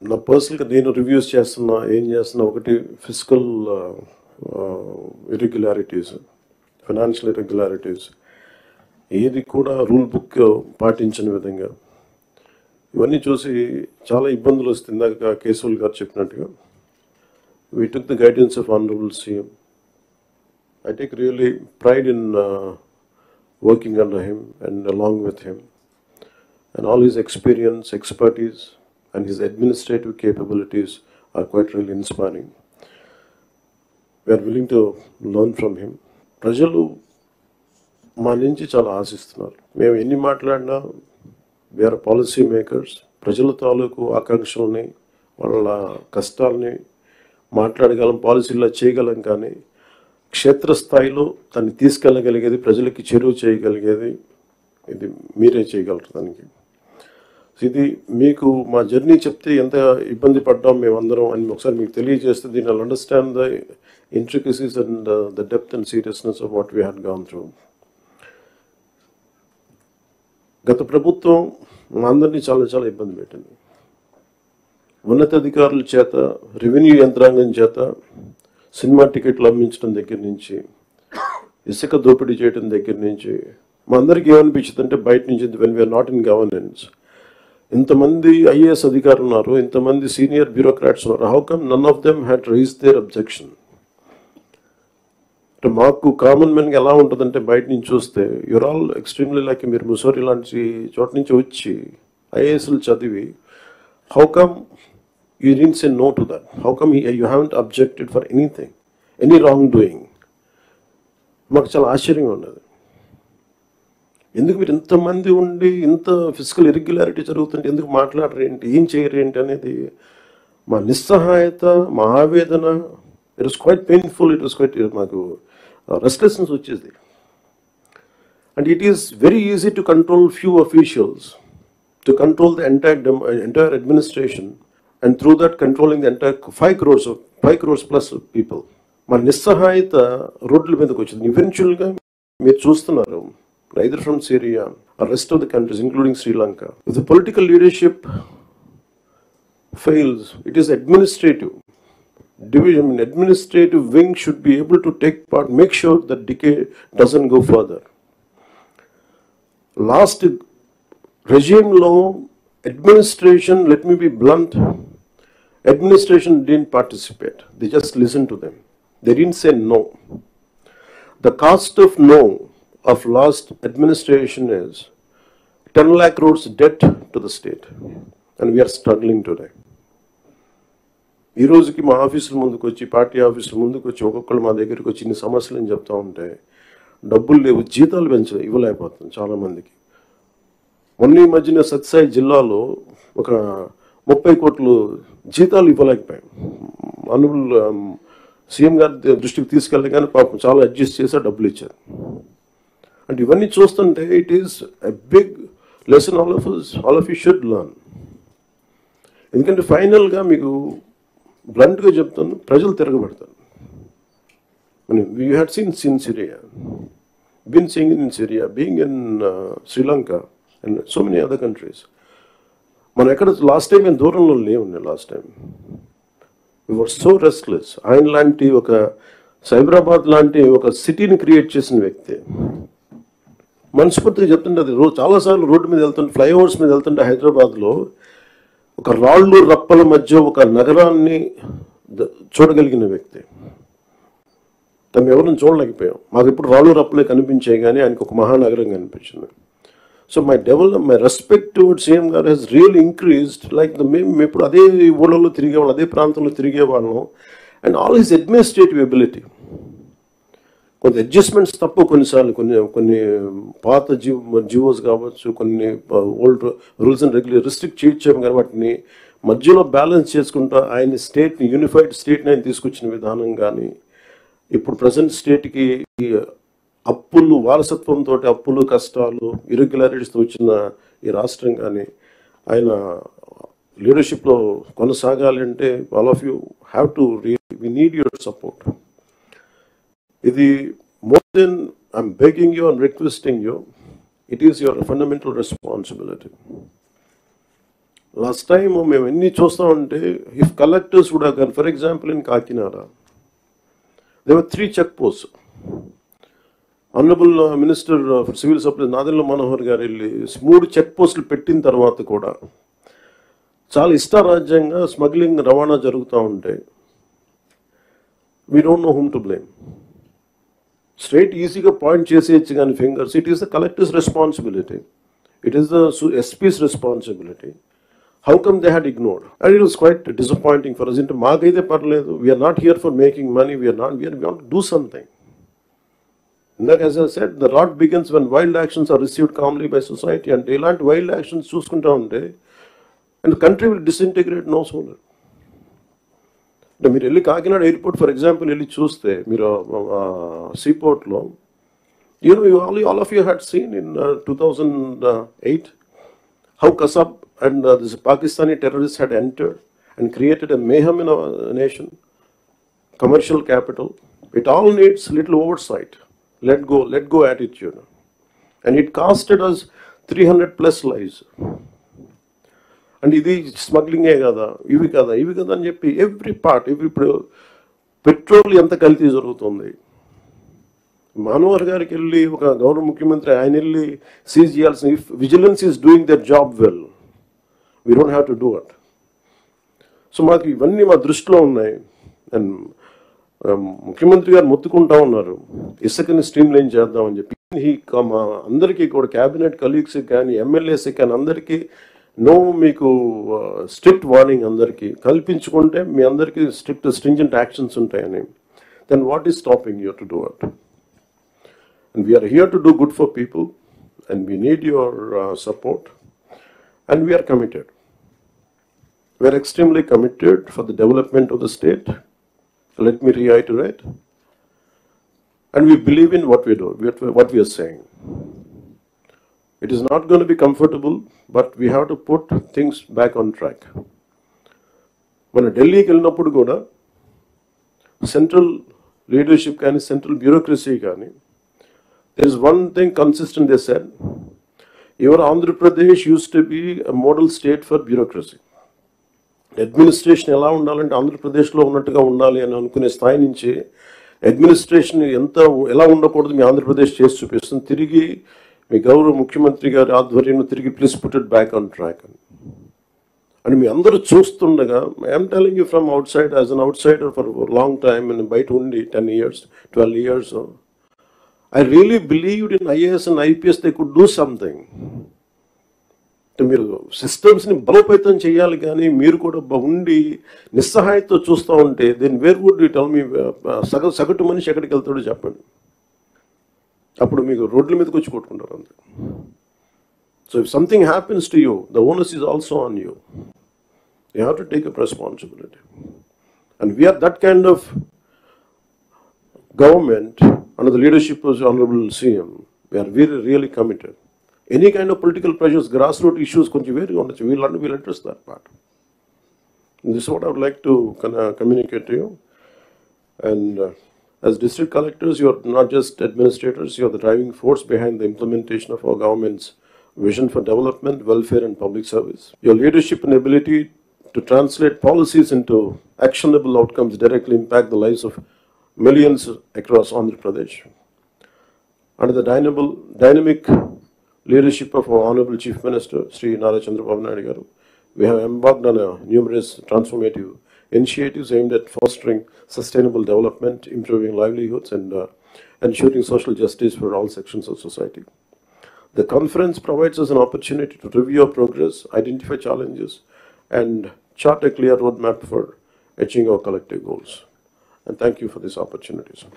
నా పర్సనల్గా నేను రివ్యూస్ చేస్తున్నా, ఏం చేస్తున్నా, ఒకటి ఫిజికల్ ఇర్రెగ్యులారిటీస్, ఫైనాన్షియల్ ఇర్రెగ్యులారిటీస్, ఏది కూడా రూల్ బుక్ పాటించని విధంగా ఇవన్నీ చూసి చాలా ఇబ్బందులు వస్తుంది. ఇందాక కేశవుల్ గారు చెప్పినట్టుగా we took the guidance of Honorable CM. I take really pride in working under him and along with him, and all his experience, expertise, and his administrative capabilities are quite really inspiring. We are willing to learn from him. ప్రజలు మా నుంచి చాలా ఆశిస్తున్నారు. మేము ఎన్ని మాట్లాడినా we are policy makers. ప్రజల తాలూకు ఆకాంక్షల్ని, వాళ్ళ కష్టాలని మాట్లాడగలం, పాలసీల్లో చేయగలం, కానీ క్షేత్రస్థాయిలో దాన్ని తీసుకెళ్ళగలిగేది, ప్రజలకి చేరువ చేయగలిగేది ఇది మీరే చేయగలరు. దానికి ఇది మీకు మా జర్నీ చెప్తే ఎంత ఇబ్బంది పడ్డాం మేమందరం అని ఒకసారి మీకు తెలియజేస్తే దీని I'll understand the intricacies and the depth and seriousness of what we had gone through. గత ప్రభుత్వం మా అందరినీ చాలా చాలా ఇబ్బంది పెట్టింది. ఉన్నతాధికారుల చేత, రెవెన్యూ యంత్రాంగం చేత సినిమా టికెట్లు అమ్మించడం దగ్గర నుంచి, ఇసుక దోపిడీ చేయడం దగ్గర నుంచి మా అందరికీ ఏమనిపించింది అంటే బయట నుంచి when we're not in governance, ఇంతమంది ఐఏఎస్ అధికారులు ఉన్నారు, ఇంతమంది సీనియర్ బ్యూరోక్రాట్స్ ఉన్నారు, how come none of them had raise their objection. అంటే మాకు కామన్ మెన్గా ఎలా ఉంటుందంటే బయట నుంచి చూస్తే యూర్ ఆల్ ఎక్స్ట్రీమ్లీ లైక్ మీరు ముసోరి లాంటి చోట నుంచి వచ్చి ఐఏఎస్లు చదివి how come you didn't say no to that? How come you haven't objected for anything, any wrongdoing? మాకు చాలా ఆశ్చర్యంగా ఉన్నది. ఎందుకు మీరు ఇంతమంది ఉండి ఇంత ఫిజికల్ ఇర్రెగ్యులారిటీ జరుగుతుంటే ఎందుకు మాట్లాడరు ఏంటి, ఏం చేయరు ఏంటి అనేది మా నిస్సహాయత, మా ఆవేదన. It was quite painful, it was quite, మాకు రెస్ట్లెస్నెస్ వచ్చేది. And it is very easy to control few officials, to control the entire administration, and through that controlling the entire 5 crores plus people. మన నిస్సహాయత రోడ్ల మీదకి వచ్చింది. ఈవెన్చువల్గా మీరు చూస్తున్నారు, either from Syria or rest of the countries including Sri Lanka, if the political leadership fails, it is administrative division, administrative wing should be able to take part, make sure that decay doesn't go further. Last regime law, administration, let me be blunt, administration didn't participate. They just listened to them. They didn't say no. The cost of no of last administration is 10 lakh crores debt to the state, and we are struggling today. ఈ రోజుకి మా ఆఫీసుల ముందుకు వచ్చి, party ఆఫీసుల ముందుకు వచ్చి ఒక్కొక్కరు మా దగ్గరికి వచ్చి ఇన్ని సమస్యలు అని చెప్తా ఉంటే డబ్బులు లేవు, జీతాలు ఇవ్వలేకపోతుంది చాలామందికి. మొన్న ఈ మధ్యన సత్సాయి జిల్లాలో ఒక 30 కోట్లు జీతాలు ఇవ్వలేకపోయాం. అనుబుల్ సీఎం గారి దృష్టికి తీసుకెళ్ళి కానీ పాపం చాలా అడ్జస్ట్ చేసి డబ్బులు ఇచ్చారు. అంటే ఇవన్నీ చూస్తుంటే it is a big lesson all of you should learn. ఎందుకంటే ఫైనల్గా మీకు బ్లంట్గా చెప్తాను, ప్రజలు తిరగబడతారు. You had seen Syria, been seeing it in Syria, being in Sri Lanka and so many other countries. మనం ఎక్కడ లాస్ట్ టైం మేము దూరంలో లేవున్నాయి. Last time we were so restless. ఆయన లాంటి ఒక సైబరాబాద్ లాంటి ఒక సిటీని క్రియేట్ చేసిన వ్యక్తి మనస్ఫూర్తిగా చెప్తుంటే, అది చాలాసార్లు రోడ్డు మీద వెళ్తుంటే, ఫ్లైఓవర్స్ మీద వెళ్తుంటే హైదరాబాద్లో ఒక రాళ్ళు రప్పల మధ్య ఒక నగరాన్ని చూడగలిగిన వ్యక్తి. తను ఎవరిని చూడలేకపోయాం. మాకు ఇప్పుడు రాళ్ళు రప్పలే కనిపించాయి, కానీ ఆయనకు ఒక మహానగరం కనిపించింది. So my respect towards CM గారు has really increased. Like మేము ఇప్పుడు అదే ఊళ్ళలో తిరిగేవాళ్ళం, అదే ప్రాంతంలో తిరిగేవాళ్ళం. And all his administrative ability, కొంత అడ్జస్ట్మెంట్స్ తప్ప కొన్నిసార్లు కొన్ని పాత జివోస్ కావచ్చు, కొన్ని ఓల్డ్ రూల్స్ అండ్ రిస్ట్రిక్ట్ చేయొచ్చాము, కానీ వాటిని మధ్యలో బ్యాలెన్స్ చేసుకుంటా ఆయన స్టేట్ని, యూనిఫైడ్ స్టేట్ని ఆయన తీసుకొచ్చిన విధానం కానీ, ఇప్పుడు ప్రజెంట్ స్టేట్కి అప్పులు, వారసత్వంతో అప్పులు, కష్టాలు, ఇర్రెగ్యులారిటీస్తో వచ్చిన ఈ రాష్ట్రం కానీ ఆయన లీడర్షిప్లో కొనసాగాలి అంటే all of you have to we need your support. ఇది more than I'm begging you and requesting you, it is your fundamental responsibility. Last time, మేము ఎన్ని చూస్తా ఉంటే, if collectors would have gone, for example, in Kakinada, there were 3 check posts. Honorable Minister for Civil Supplies, Nadella Manohar garu elli 3 check posts పెట్టిన తర్వాత కూడా చాలా ఇష్టారాజ్యంగా smuggling రవాణా జరుగుతూ ఉంటే, we don't know whom to blame. Straight ఈజీగా point చేసేయచ్చు కానీ fingers, it is the collector's responsibility. It is the SP's responsibility. How come they had ignored? And it was quite disappointing for us. Maagaide parledu. We are not here for making money. We want to do something. And as I said, the rot begins when wild actions are received calmly by society. And ilanti wild actions chuskunta unte, and the country will disintegrate no sooner. మీరు వెళ్ళి Kakinada airport for example వెళ్ళి చూస్తే, మీరు సీపోర్ట్లో, all of you had seen in 2008 how Kasab and this Pakistani terrorists had entered and created a mayhem in our nation, commercial capital. It all needs little oversight, let go attitude. And it costed us 300+ lives. And ఇది స్మగ్లింగే కదా, ఇవి కదా అని చెప్పి every part, ఇప్పుడు petrol ఎంత కల్తీ జరుగుతుంది. మనోహర్ గారికి వెళ్ళి ఒక గౌరవ ముఖ్యమంత్రి ఆయన వెళ్ళి సీజ్ చేయాల్సిన, if vigilance is doing their job well, we don't have to do it. So మాకు ఇవన్నీ మా దృష్టిలో ఉన్నాయి. అండ్ ముఖ్యమంత్రి గారు మొత్తుకుంటా ఉన్నారు ఇసుకని స్ట్రీమ్ లైన్ చేద్దామని చెప్పి. మా అందరికీ కూడా క్యాబినెట్ కలీగ్స్కి కానీ ఎమ్మెల్యేస్కి కానీ అందరికీ మీకు స్ట్రిక్ట్ వార్నింగ్ అందరికీ కల్పించుకుంటే మీ అందరికీ స్ట్రింజెంట్ యాక్షన్స్ ఉంటాయని. Then what is stopping you to do it? And we are here to do good for people, and we need your support, and we are committed. We are extremely committed for the development of the state. Let me reiterate. And we believe in what we do, what we are saying. It is not going to be comfortable, but we have to put things back on track. When Delhi ki vellinappudu kuda central leadership kani, central bureaucracy kani, there is one thing consistent, they said, your Andhra Pradesh used to be a model state for bureaucracy. Administration ఎలా ఉండాలంటే ఆంధ్రప్రదేశ్లో ఉన్నట్టుగా ఉండాలి అని అనుకునే స్థాయి నుంచి administration ఎలా ఉండకూడదు మీ ఆంధ్రప్రదేశ్ చేసి చూపిస్తుంది. తిరిగి మీ గౌరవ ముఖ్యమంత్రి గారి ఆధ్వర్యంలో తిరిగి please put it back on track అని మీ అందరూ చూస్తుండగా, I'm telling you from out side, as an out cider for long time, బయట ఉండి 10 years, 12 years, I really believed in IAS and IPS they could do something. మీరు సిస్టమ్స్ని బలోపేతం చేయాలి, కానీ మీరు కూడా ఉండి నిస్సహాయతో చూస్తూ ఉంటే then where would you tell me, సగటు మనిషి ఎక్కడికి వెళ్తాడో చెప్పండి. అప్పుడు మీకు రోడ్ల మీదకి వచ్చి కొట్టుకుంటారు అంతే. So if something happens to you, the onus is also on you. You have to take up responsibility. And we're that kind of government under the leadership of the Honorable CM. We are really committed. Any kind of political pressures, grassroots issues, we'll address that part. And this is what I would like to communicate to you. And as district collectors, you are not just administrators, you are the driving force behind the implementation of our government's vision for development, welfare and public service. Your leadership and ability to translate policies into actionable outcomes directly impact the lives of millions across Andhra Pradesh. Under the dynamic leadership of our Honorable Chief Minister, Sri Nara Chandrababu Naidu garu, we have embarked on numerous transformative initiatives aimed at fostering sustainable development, improving livelihoods, and ensuring social justice for all sections of society. The conference provides us an opportunity to review our progress, identify challenges, and chart a clear roadmap for achieving our collective goals. And thank you for this opportunity, sir.